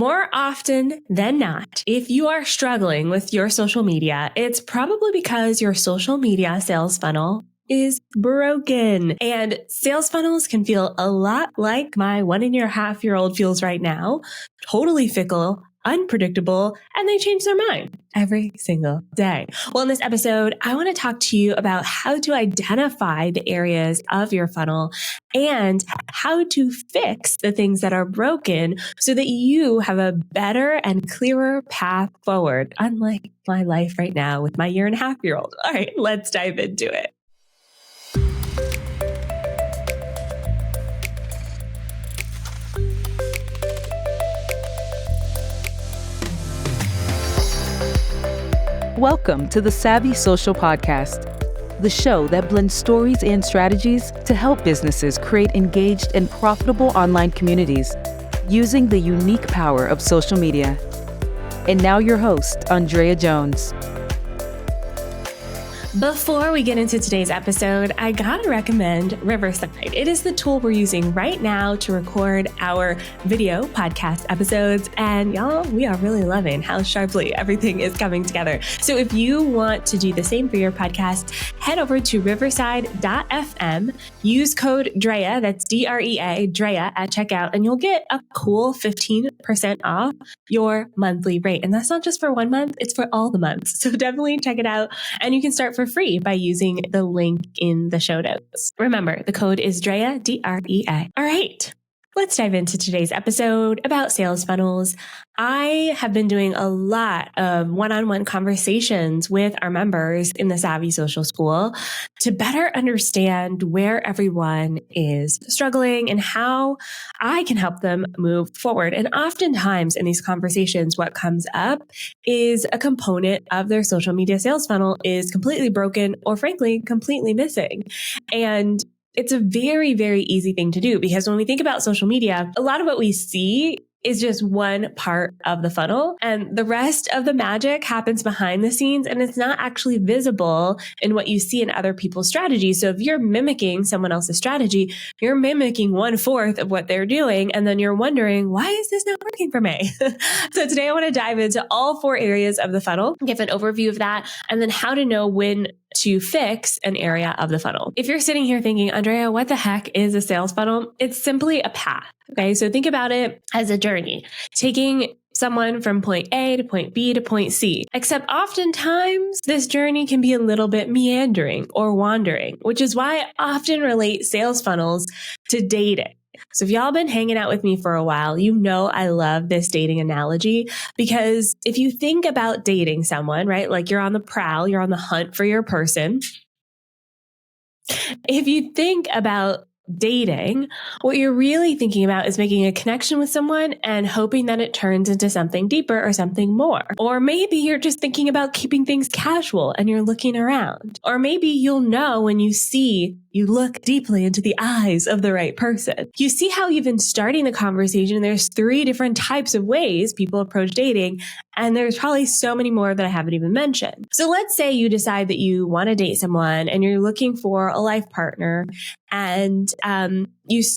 More often than not, if you are struggling with your social media, it's probably because your social media sales funnel is broken. And sales funnels can feel a lot like my 1.5-year-old feels right now, totally fickle, unpredictable, and they change their mind every single day. Well, in this episode, I want to talk to you about how to identify the areas of your funnel and how to fix the things that are broken so that you have a better and clearer path forward, unlike my life right now with my 1.5-year-old. All right, let's dive into it. Welcome to the Savvy Social Podcast, the show that blends stories and strategies to help businesses create engaged and profitable online communities using the unique power of social media. And now your host, ANDREA Jones. Before we get into today's episode, I gotta recommend Riverside. It is the tool we're using right now to record our video podcast episodes. And y'all, we are really loving how sharply everything is coming together. So if you want to do the same for your podcast, head over to riverside.fm, use code DREA, that's DREA, DREA at checkout, and you'll get a cool 15% off your monthly rate. And that's not just for 1 month, it's for all the months. So definitely check it out. And you can start for free by using the link in the show notes. Remember, the code is DREA, DREA. All right, let's dive into today's episode about sales funnels. I have been doing a lot of one-on-one conversations with our members in the Savvy Social School to better understand where everyone is struggling and how I can help them move forward. And oftentimes in these conversations, what comes up is a component of their social media sales funnel is completely broken or frankly, completely missing. And it's a very, very easy thing to do because when we think about social media, a lot of what we see is just one part of the funnel and the rest of the magic happens behind the scenes and it's not actually visible in what you see in other people's strategies. So if you're mimicking someone else's strategy, you're mimicking 1/4 of what they're doing. And then you're wondering, why is this not working for me? So today I want to dive into all 4 areas of the funnel, give an overview of that, and then how to know when to fix an area of the funnel. If you're sitting here thinking, ANDREA, what the heck is a sales funnel? It's simply a path. Okay. So think about it as a journey, taking someone from point A to point B to point C, except oftentimes this journey can be a little bit meandering or wandering, which is why I often relate sales funnels to dating. So if y'all been hanging out with me for a while, you know I love this dating analogy because if you think about dating someone, right, like you're on the prowl, you're on the hunt for your person. If you think about dating, what you're really thinking about is making a connection with someone and hoping that it turns into something deeper or something more. Or maybe you're just thinking about keeping things casual and you're looking around. Or maybe you'll know when you look deeply into the eyes of the right person. You see how even starting the conversation, there's 3 different types of ways people approach dating. And there's probably so many more that I haven't even mentioned. So let's say you decide that you want to date someone and you're looking for a life partner and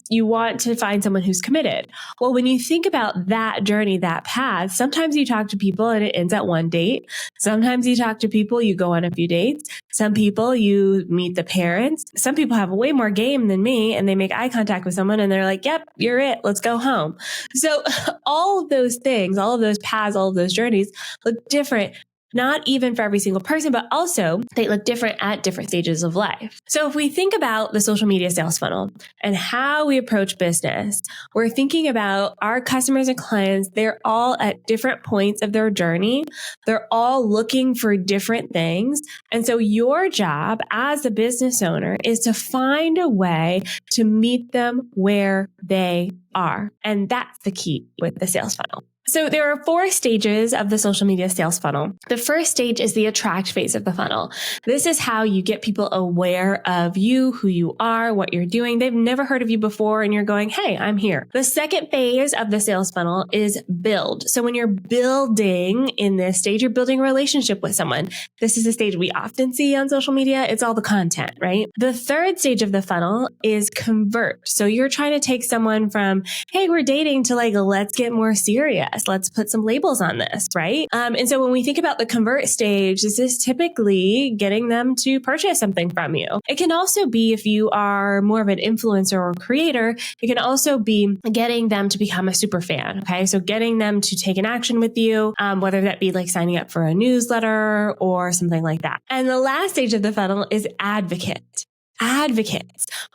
you want to find someone who's committed. Well, when you think about that journey, that path, sometimes you talk to people and it ends at 1 date. Sometimes you talk to people, you go on a few dates. Some people, you meet the parents. Some people have way more game than me and they make eye contact with someone and they're like, yep, you're it. Let's go home. So all of those things, all of those paths, all of those journeys look different. Not even for every single person, but also they look different at different stages of life. So if we think about the social media sales funnel and how we approach business, we're thinking about our customers and clients. They're all at different points of their journey. They're all looking for different things. And so your job as a business owner is to find a way to meet them where they are. And that's the key with the sales funnel. So there are 4 stages of the social media sales funnel. The first stage is the attract phase of the funnel. This is how you get people aware of you, who you are, what you're doing. They've never heard of you before and you're going, hey, I'm here. The second phase of the sales funnel is build. So when you're building in this stage, you're building a relationship with someone. This is a stage we often see on social media. It's all the content, right? The third stage of the funnel is convert. So you're trying to take someone from, hey, we're dating to like, let's get more serious. process. Let's put some labels on this, right? And so when we think about the convert stage, this is typically getting them to purchase something from you. It can also be, if you are more of an influencer or creator, it can also be getting them to become a super fan. Okay. So getting them to take an action with you, whether that be like signing up for a newsletter or something like that. And the last stage of the funnel is advocates.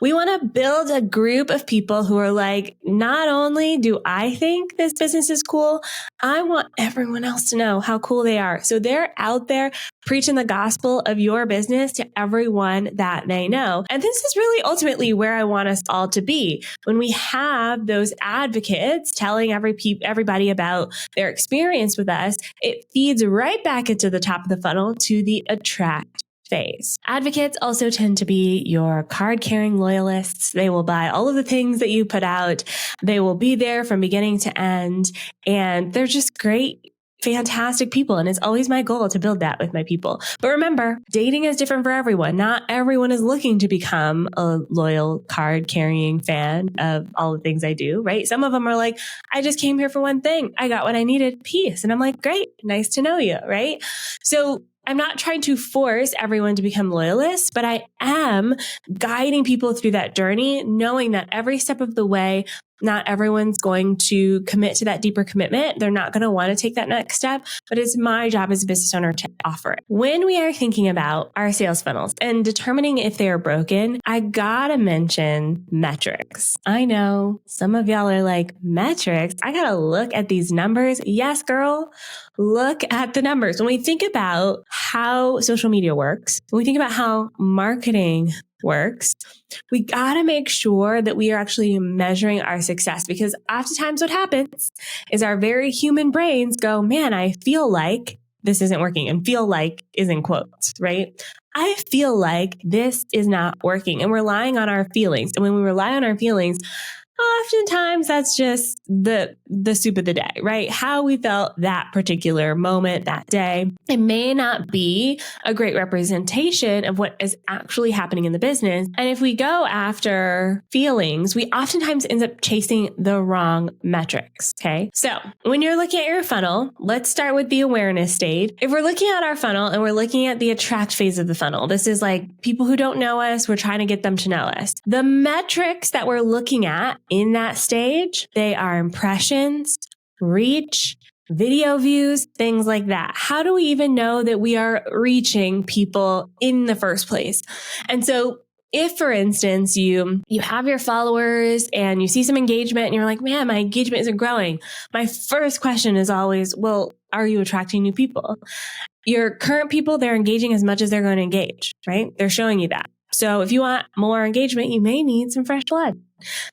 We want to build a group of people who are like, not only do I think this business is cool, I want everyone else to know how cool they are. So they're out there preaching the gospel of your business to everyone that they know. And this is really ultimately where I want us all to be. When we have those advocates telling everybody about their experience with us, it feeds right back into the top of the funnel to the attract phase. Advocates also tend to be your card-carrying loyalists. They will buy all of the things that you put out. They will be there from beginning to end. And they're just great, fantastic people. And it's always my goal to build that with my people. But remember, dating is different for everyone. Not everyone is looking to become a loyal card-carrying fan of all the things I do, right? Some of them are like, I just came here for one thing. I got what I needed, peace. And I'm like, great, nice to know you, right? So I'm not trying to force everyone to become loyalists, but I am guiding people through that journey, knowing that every step of the way, not everyone's going to commit to that deeper commitment. They're not going to want to take that next step, but it's my job as a business owner to offer it. When we are thinking about our sales funnels and determining if they are broken, I gotta mention metrics. I know some of y'all are like, metrics? I gotta look at these numbers. Yes, girl. Look at the numbers. When we think about how social media works, when we think about how marketing works, we got to make sure that we are actually measuring our success, because oftentimes what happens is our very human brains go, man, I feel like this isn't working, and feel like is in quotes, right? I feel like this is not working, and we're relying on our feelings. And when we rely on our feelings, oftentimes that's just the soup of the day, right? How we felt that particular moment, that day. It may not be a great representation of what is actually happening in the business. And if we go after feelings, we oftentimes end up chasing the wrong metrics. Okay. So when you're looking at your funnel, let's start with the awareness stage. If we're looking at our funnel and we're looking at the attract phase of the funnel, this is like people who don't know us, we're trying to get them to know us. The metrics that we're looking at in that stage, they are impressions, reach, video views, things like that. How do we even know that we are reaching people in the first place? And so if, for instance, you have your followers and you see some engagement and you're like, man, my engagement isn't growing, my first question is always, well, are you attracting new people? Your current people, they're engaging as much as they're going to engage, right? They're showing you that. So if you want more engagement, you may need some fresh blood.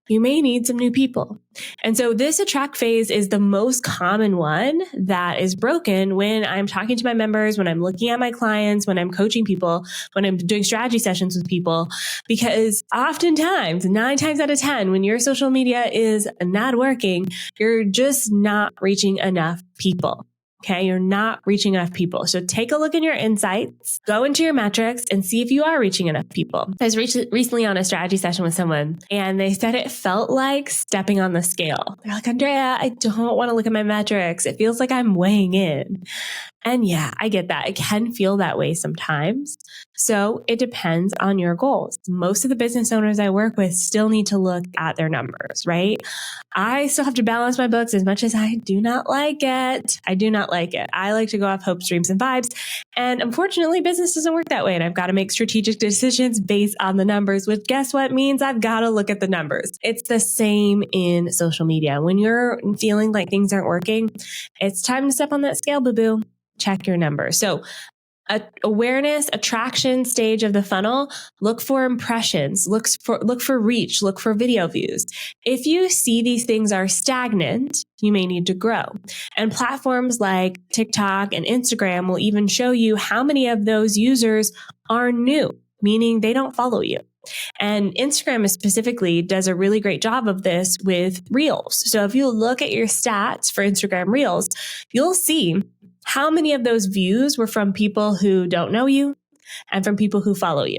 You may need some new people. And so this attract phase is the most common one that is broken when I'm talking to my members, when I'm looking at my clients, when I'm coaching people, when I'm doing strategy sessions with people, because oftentimes, 9 times out of 10, when your social media is not working, you're just not reaching enough people. Okay, you're not reaching enough people. So take a look in your insights, go into your metrics and see if you are reaching enough people. I was recently on a strategy session with someone and they said it felt like stepping on the scale. They're like, Andrea, I don't want to look at my metrics. It feels like I'm weighing in. And yeah, I get that. It can feel that way sometimes. So it depends on your goals. Most of the business owners I work with still need to look at their numbers, right? I still have to balance my books as much as I do not like it. I do not like it. I like to go off hopes, dreams, and vibes. And unfortunately, business doesn't work that way. And I've got to make strategic decisions based on the numbers, which guess what means? I've got to look at the numbers. It's the same in social media. When you're feeling like things aren't working, it's time to step on that scale, boo-boo. Check your numbers. So awareness, attraction stage of the funnel, look for impressions, look for reach, look for video views. If you see these things are stagnant, you may need to grow. And platforms like TikTok and Instagram will even show you how many of those users are new, meaning they don't follow you. And Instagram specifically does a really great job of this with Reels. So if you look at your stats for Instagram Reels, you'll see how many of those views were from people who don't know you and from people who follow you.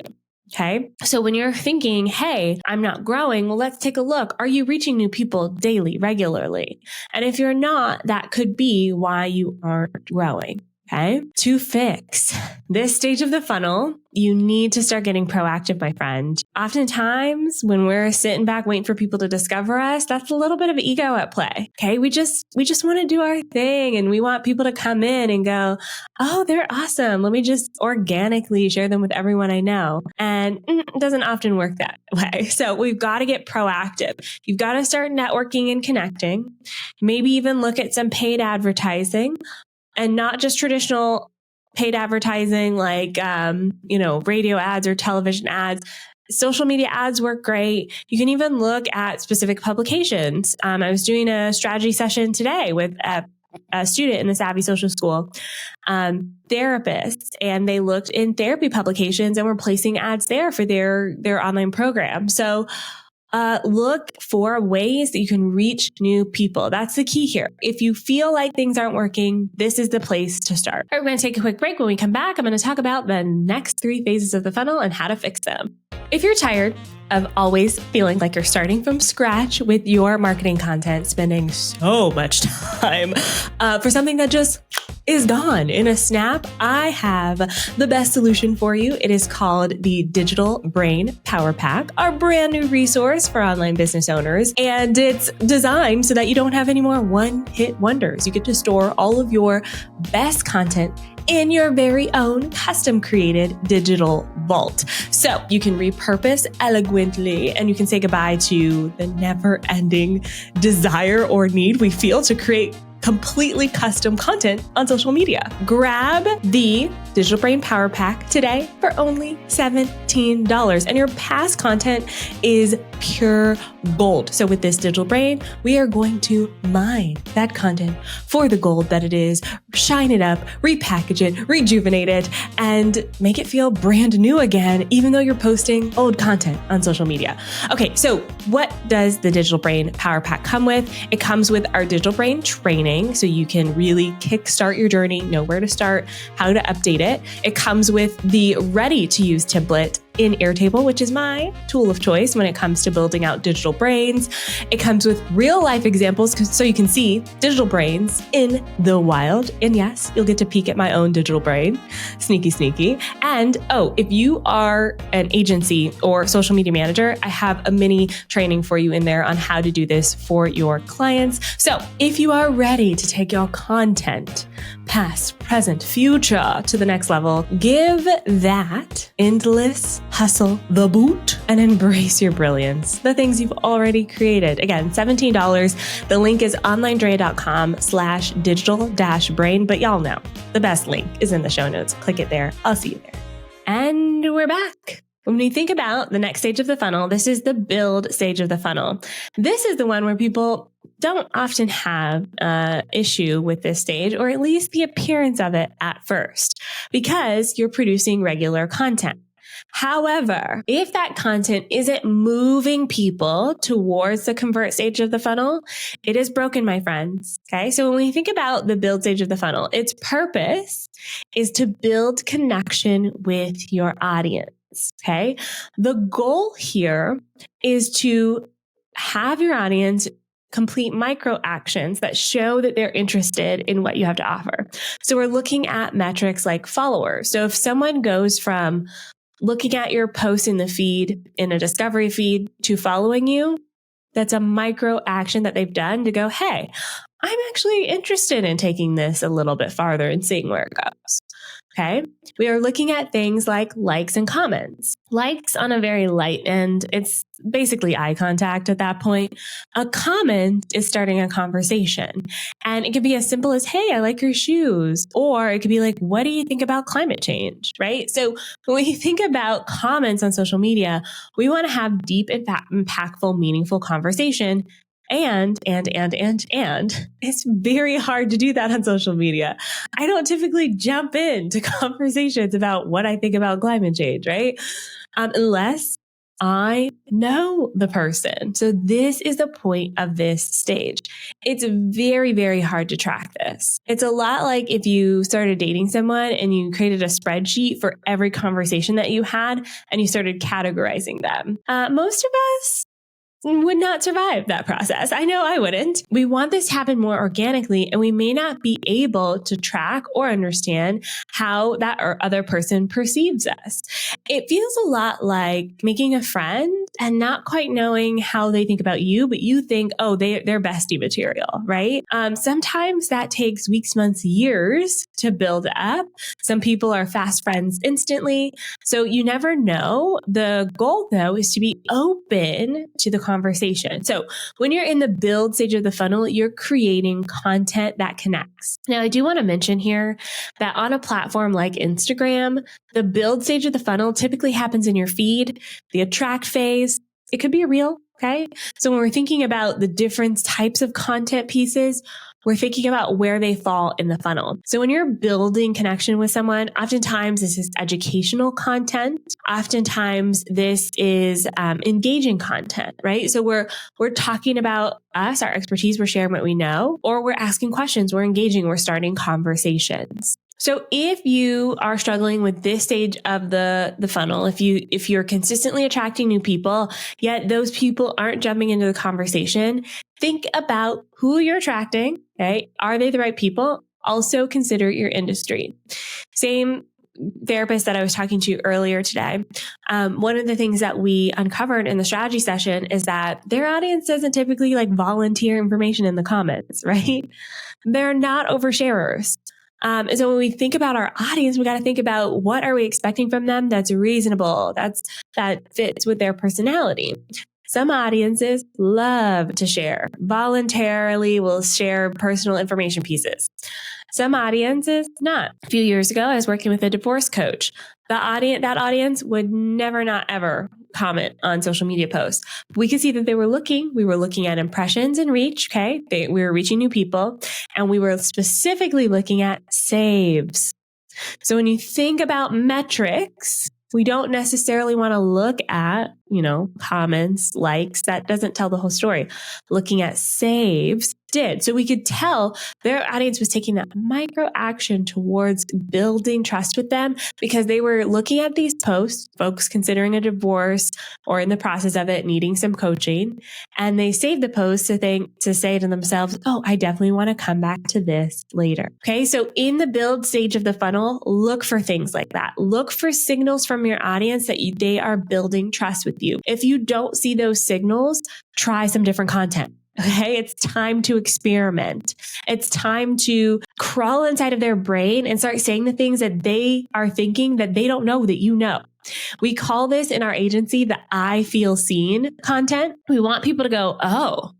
Okay. So when you're thinking, hey, I'm not growing, well, let's take a look. Are you reaching new people daily, regularly? And if you're not, that could be why you aren't growing. Okay. To fix this stage of the funnel, you need to start getting proactive, my friend. Oftentimes when we're sitting back waiting for people to discover us, that's a little bit of ego at play. Okay. We just want to do our thing and we want people to come in and go, oh, they're awesome. Let me just organically share them with everyone I know. And it doesn't often work that way. So we've got to get proactive. You've got to start networking and connecting. Maybe even look at some paid advertising. And not just traditional paid advertising like, radio ads or television ads. Social media ads work great. You can even look at specific publications. I was doing a strategy session today with a student in the Savvy Social School, therapists, and they looked in therapy publications and were placing ads there for their online program. So look for ways that you can reach new people. That's the key here. If you feel like things aren't working, this is the place to start. All right, we're going to take a quick break. When we come back, I'm going to talk about the next 3 phases of the funnel and how to fix them. If you're tired of always feeling like you're starting from scratch with your marketing content, spending so much time for something that just is gone in a snap, I have the best solution for you. It is called the Digital Brain Power Pack, our brand new resource for online business owners. And it's designed so that you don't have any more one-hit wonders. You get to store all of your best content in your very own custom created digital vault. So you can repurpose eloquently and you can say goodbye to the never ending desire or need we feel to create completely custom content on social media. Grab the Digital Brain Power Pack today for only $17. And your past content is pure gold. So with this Digital Brain, we are going to mine that content for the gold that it is, shine it up, repackage it, rejuvenate it, and make it feel brand new again, even though you're posting old content on social media. Okay, so what does the Digital Brain Power Pack come with? It comes with our Digital Brain training, so you can really kickstart your journey, know where to start, how to update it. It comes with the ready-to-use template in Airtable, which is my tool of choice when it comes to building out digital brains. It comes with real life examples so you can see digital brains in the wild. And yes, you'll get to peek at my own digital brain. Sneaky, sneaky. And if you are an agency or social media manager, I have a mini training for you in there on how to do this for your clients. So if you are ready to take your content past, present, future to the next level, give that endless hustle the boot and embrace your brilliance, the things you've already created. Again, $17. The link is onlinedrea.com/digital-brain, but y'all know the best link is in the show notes. Click it there. I'll see you there. And we're back. When we think about the next stage of the funnel, this is the build stage of the funnel. This is the one where people don't often have an issue with this stage, or at least the appearance of it at first, because you're producing regular content. However, if that content isn't moving people towards the convert stage of the funnel, it is broken, my friends. Okay. So when we think about the build stage of the funnel, its purpose is to build connection with your audience. Okay. The goal here is to have your audience complete micro actions that show that they're interested in what you have to offer. So we're looking at metrics like followers. So if someone goes from looking at your post in the feed, in a discovery feed, to following you, that's a micro action that they've done to go, hey, I'm actually interested in taking this a little bit farther and seeing where it goes. Okay. We are looking at things like likes and comments. Likes on a very light end, it's basically eye contact at that point. A comment is starting a conversation. And it could be as simple as, hey, I like your shoes. Or it could be like, what do you think about climate change? Right? So when we think about comments on social media, we want to have deep, impactful, meaningful conversation. And it's very hard to do that on social media. I don't typically jump into conversations about what I think about climate change, right? Unless I know the person. So this is the point of this stage. It's very, very hard to track this. It's a lot like if you started dating someone and you created a spreadsheet for every conversation that you had and you started categorizing them. Most of us would not survive that process. I know I wouldn't. We want this to happen more organically, and we may not be able to track or understand how that other person perceives us. It feels a lot like making a friend and not quite knowing how they think about you, but you think, oh, they're bestie material, right? Sometimes that takes weeks, months, years to build up. Some people are fast friends instantly. So you never know. The goal, though, is to be open to the conversation. So when you're in the build stage of the funnel, you're creating content that connects. Now, I do want to mention here that on a platform like Instagram, the build stage of the funnel typically happens in your feed, the attract phase. It could be a reel. Okay. So when we're thinking about the different types of content pieces, we're thinking about where they fall in the funnel. So when you're building connection with someone, oftentimes this is educational content. Oftentimes this is engaging content, right? So we're talking about us, our expertise, we're sharing what we know, or we're asking questions, we're engaging, we're starting conversations. So if you are struggling with this stage of the funnel, if you're consistently attracting new people, yet those people aren't jumping into the conversation, think about who you're attracting. Okay. Are they the right people? Also consider your industry. Same therapist that I was talking to earlier today. One of the things that we uncovered in the strategy session is that their audience doesn't typically volunteer information in the comments, right? They're not oversharers. And so when we think about our audience, we got to think about what are we expecting from them that's reasonable, that fits with their personality. Some audiences love to share, voluntarily will share personal information pieces. Some audiences not. A few years ago, I was working with a divorce coach. That audience would never, not ever comment on social media posts. We could see that we were looking at impressions and reach. Okay. We were reaching new people, and we were specifically looking at saves. So when you think about metrics, we don't necessarily want to look at, comments, likes. That doesn't tell the whole story. Looking at saves did. So we could tell their audience was taking that micro action towards building trust with them because they were looking at these posts, folks considering a divorce or in the process of it, needing some coaching. And they saved the post to say to themselves, oh, I definitely want to come back to this later. Okay. So in the build stage of the funnel, look for things like that. Look for signals from your audience that they are building trust with you. If you don't see those signals, try some different content. Okay. It's time to experiment. It's time to crawl inside of their brain and start saying the things that they are thinking that they don't know that you know. We call this in our agency the I feel seen content. We want people to go, oh,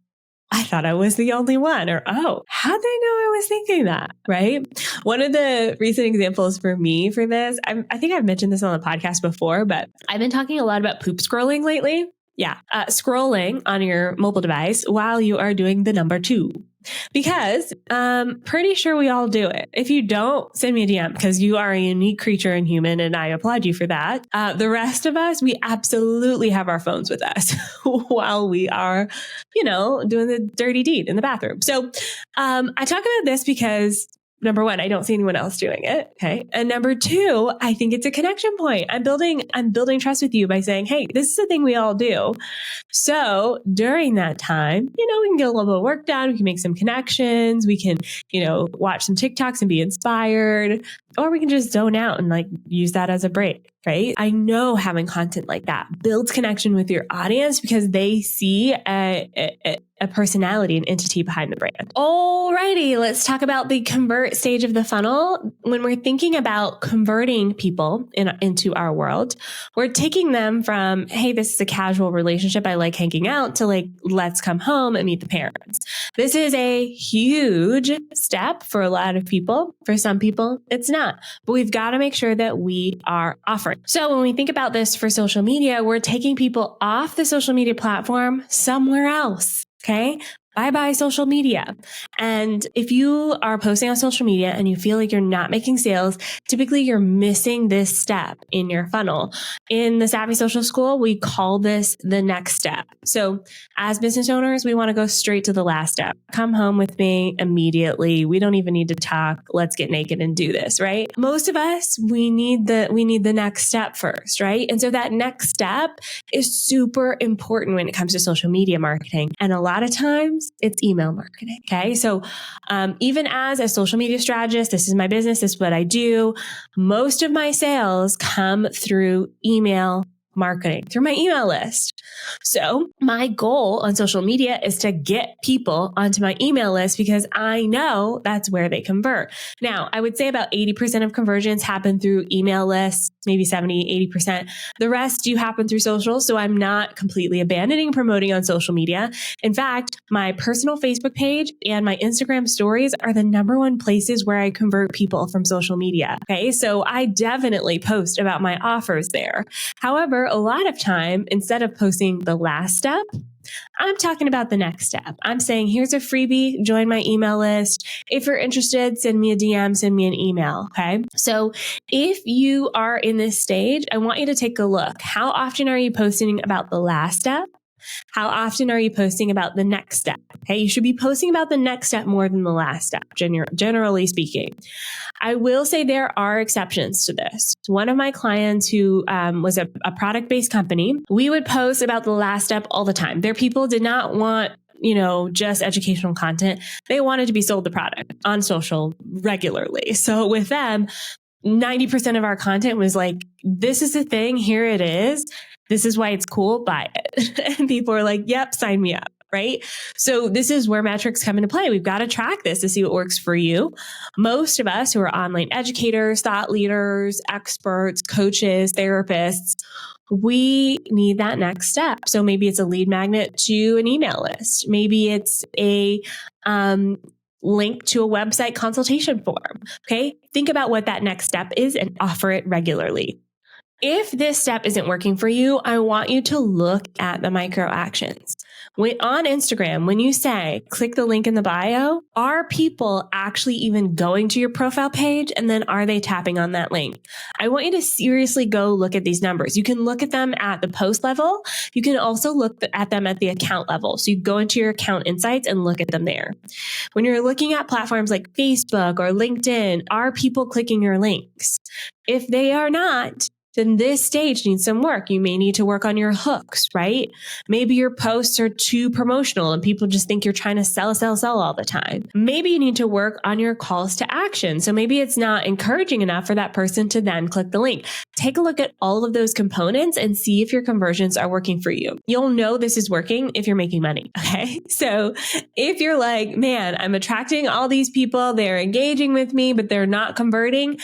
I thought I was the only one, or, oh, how'd they know I was thinking that? Right. One of the recent examples for me for this, I think I've mentioned this on the podcast before, but I've been talking a lot about poop scrolling lately. Yeah. Scrolling on your mobile device while you are doing the number 2. Because pretty sure we all do it. If you don't, send me a DM because you are a unique creature and human, and I applaud you for that. The rest of us, we absolutely have our phones with us while we are, doing the dirty deed in the bathroom. So I talk about this because number 1, I don't see anyone else doing it. Okay. And number 2, I think it's a connection point. I'm building trust with you by saying, hey, this is a thing we all do. So during that time, we can get a little bit of work done. We can make some connections. We can, watch some TikToks and be inspired, or we can just zone out and use that as a break. Right. I know having content like that builds connection with your audience because they see a personality, an entity behind the brand. Alrighty, let's talk about the convert stage of the funnel. When we're thinking about converting people into our world, we're taking them from, hey, this is a casual relationship, I like hanging out, to let's come home and meet the parents. This is a huge step for a lot of people. For some people, it's not. But we've got to make sure that we are offering. So when we think about this for social media, we're taking people off the social media platform somewhere else. Okay. Bye-bye social media. And if you are posting on social media and you feel like you're not making sales, typically you're missing this step in your funnel. In the Savvy Social School, we call this the next step. So as business owners, we want to go straight to the last step. Come home with me immediately. We don't even need to talk. Let's get naked and do this, right? Most of us, we need the next step first, right? And so that next step is super important when it comes to social media marketing. And a lot of times it's email marketing. Okay. So even as a social media strategist, this is my business. This is what I do. Most of my sales come through email marketing, through my email list. So my goal on social media is to get people onto my email list because I know that's where they convert. Now, I would say about 80% of conversions happen through email lists, maybe 70, 80%. The rest do happen through social. So I'm not completely abandoning promoting on social media. In fact, my personal Facebook page and my Instagram stories are the number one places where I convert people from social media. Okay. So I definitely post about my offers there. However, a lot of time, instead of posting the last step, I'm talking about the next step. I'm saying, here's a freebie, join my email list. If you're interested, send me a DM, send me an email. Okay. So if you are in this stage, I want you to take a look. How often are you posting about the last step? How often are you posting about the next step? Okay, you should be posting about the next step more than the last step, generally speaking. I will say there are exceptions to this. One of my clients who was a product-based company, we would post about the last step all the time. Their people did not want just educational content. They wanted to be sold the product on social regularly. So with them, 90% of our content was like, this is the thing, here it is. This is why it's cool, buy it. And people are like, yep, sign me up, right? So this is where metrics come into play. We've got to track this to see what works for you. Most of us who are online educators, thought leaders, experts, coaches, therapists, we need that next step. So maybe it's a lead magnet to an email list. Maybe it's a link to a website consultation form. Okay. Think about what that next step is and offer it regularly. If this step isn't working for you, I want you to look at the micro actions. On Instagram, when you say, click the link in the bio, are people actually even going to your profile page? And then are they tapping on that link? I want you to seriously go look at these numbers. You can look at them at the post level. You can also look at them at the account level. So you go into your account insights and look at them there. When you're looking at platforms like Facebook or LinkedIn, are people clicking your links? If they are not, then this stage needs some work. You may need to work on your hooks, right? Maybe your posts are too promotional and people just think you're trying to sell all the time. Maybe you need to work on your calls to action. So maybe it's not encouraging enough for that person to then click the link. Take a look at all of those components and see if your conversions are working for you. You'll know this is working if you're making money. Okay. So if you're like, man, I'm attracting all these people, they're engaging with me, but they're not converting,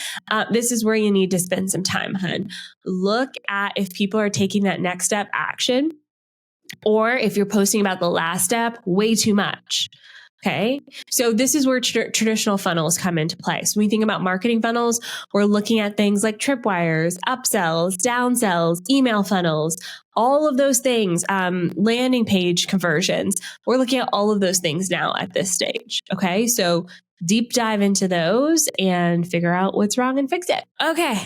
this is where you need to spend some time, hun. Look at if people are taking that next step action, or if you're posting about the last step way too much. Okay. So this is where traditional funnels come into play. So when we think about marketing funnels, we're looking at things like tripwires, upsells, downsells, email funnels, all of those things, landing page conversions. We're looking at all of those things now at this stage. Okay. So deep dive into those and figure out what's wrong and fix it. Okay.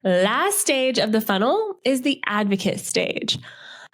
Last stage of the funnel is the advocate stage.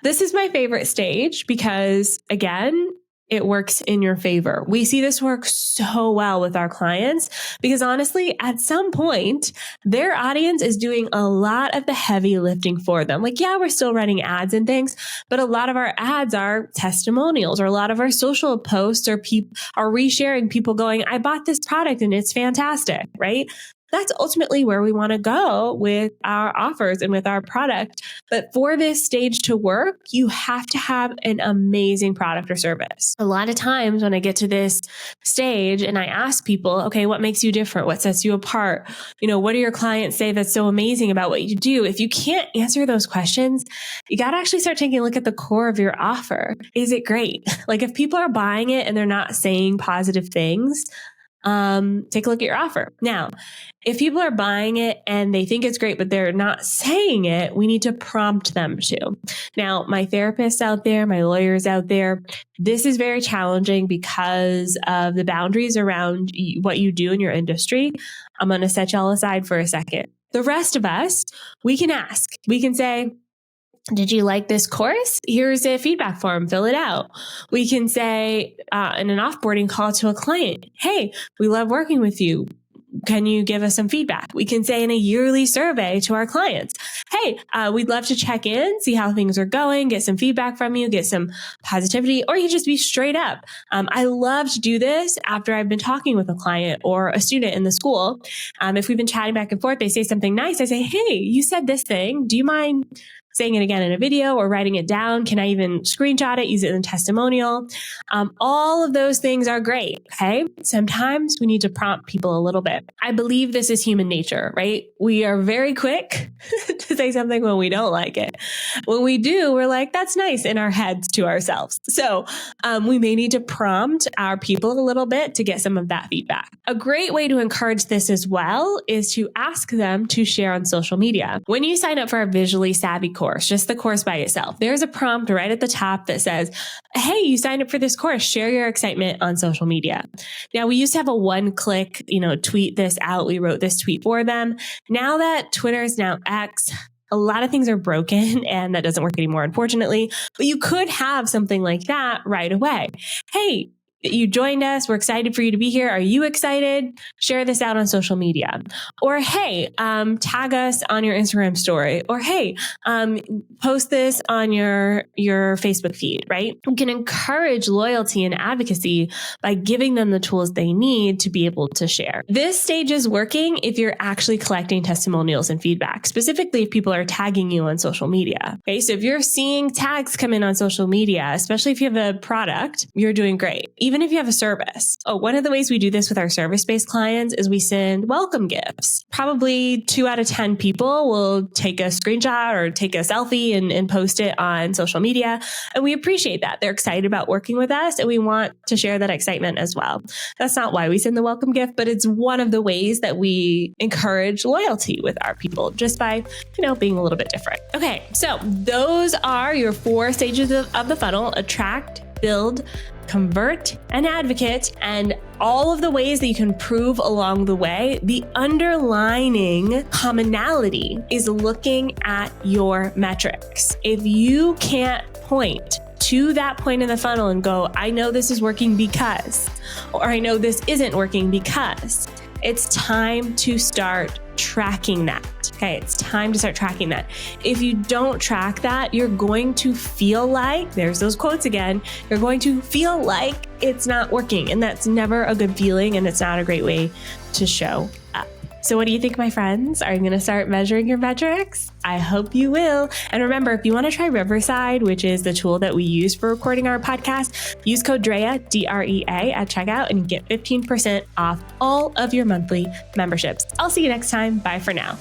This is my favorite stage because, again, it works in your favor. We see this work so well with our clients because honestly, at some point, their audience is doing a lot of the heavy lifting for them. Like, yeah, we're still running ads and things, but a lot of our ads are testimonials, or a lot of our social posts are resharing people going, I bought this product and it's fantastic, right? That's ultimately where we want to go with our offers and with our product. But for this stage to work, you have to have an amazing product or service. A lot of times when I get to this stage and I ask people, okay, what makes you different? What sets you apart? What do your clients say that's so amazing about what you do? If you can't answer those questions, you got to actually start taking a look at the core of your offer. Is it great? Like if people are buying it and they're not saying positive things, take a look at your offer. Now, if people are buying it and they think it's great, but they're not saying it, we need to prompt them to. Now, my therapists out there, my lawyers out there, this is very challenging because of the boundaries around what you do in your industry. I'm going to set y'all aside for a second. The rest of us, we can ask. We can say, did you like this course? Here's a feedback form, fill it out. We can say in an offboarding call to a client, hey, we love working with you. Can you give us some feedback? We can say in a yearly survey to our clients, hey, we'd love to check in, see how things are going, get some feedback from you, get some positivity, or you can just be straight up. I love to do this after I've been talking with a client or a student in the school. If we've been chatting back and forth, they say something nice. I say, hey, you said this thing. Do you mind saying it again in a video or writing it down? Can I even screenshot it, use it in a testimonial? All of those things are great. Okay. Sometimes we need to prompt people a little bit. I believe this is human nature, right? We are very quick to say something when we don't like it. When we do, we're like, that's nice in our heads to ourselves. So we may need to prompt our people a little bit to get some of that feedback. A great way to encourage this as well is to ask them to share on social media. When you sign up for our visually savvy course, just the course by itself, there's a prompt right at the top that says, hey, you signed up for this course, share your excitement on social media. Now, we used to have a one-click, tweet this out. We wrote this tweet for them. Now that Twitter is now X, a lot of things are broken and that doesn't work anymore, unfortunately, but you could have something like that right away. Hey, you joined us. We're excited for you to be here. Are you excited? Share this out on social media. Or, hey, tag us on your Instagram story. Or, hey, post this on your Facebook feed, right? We can encourage loyalty and advocacy by giving them the tools they need to be able to share. This stage is working if you're actually collecting testimonials and feedback, specifically if people are tagging you on social media. Okay, so if you're seeing tags come in on social media, especially if you have a product, you're doing great. Even if you have a service. One of the ways we do this with our service-based clients is we send welcome gifts. Probably 2 out of 10 people will take a screenshot or take a selfie and post it on social media. And we appreciate that. They're excited about working with us and we want to share that excitement as well. That's not why we send the welcome gift, but it's one of the ways that we encourage loyalty with our people just by, being a little bit different. Okay, so those are your 4 stages of the funnel: attract, build, convert, and advocate, and all of the ways that you can prove along the way. The underlining commonality is looking at your metrics. If you can't point to that point in the funnel and go, I know this is working because, or I know this isn't working because, it's time to start tracking that. Okay, it's time to start tracking that. If you don't track that, you're going to feel like, there's those quotes again, you're going to feel like it's not working. And that's never a good feeling and it's not a great way to show up. So what do you think, my friends? Are you going to start measuring your metrics? I hope you will. And remember, if you want to try Riverside, which is the tool that we use for recording our podcast, use code DREA, D-R-E-A, at checkout and get 15% off all of your monthly memberships. I'll see you next time. Bye for now.